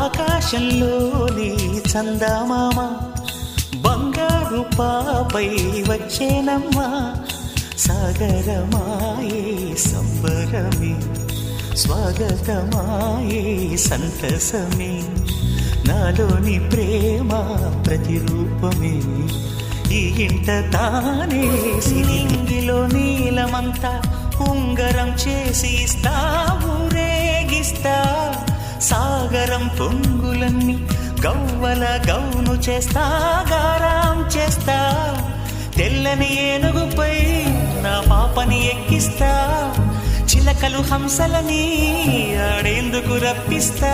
ఆకాశంలోని చందమామ బంగారు పాపై వచ్చేనమ్మా సాగరమాయే సంబరమే స్వాగతమాయే సంతసమే నాలోని ప్రేమ ప్రతిరూపమే ఈ ఇంట తానే సిలింగిలో నీలమంతా ఉంగరం చేసి ఇస్తా ఊరేగిస్తా సాగరం పొంగులన్నీ గవ్వల గౌను చేస్తా గారాం చేస్తా తెల్లని ఏనుగుపై నా పాపని ఎక్కిస్తా చిలకలు హంసలని ఆడేందుకు రప్పిస్తా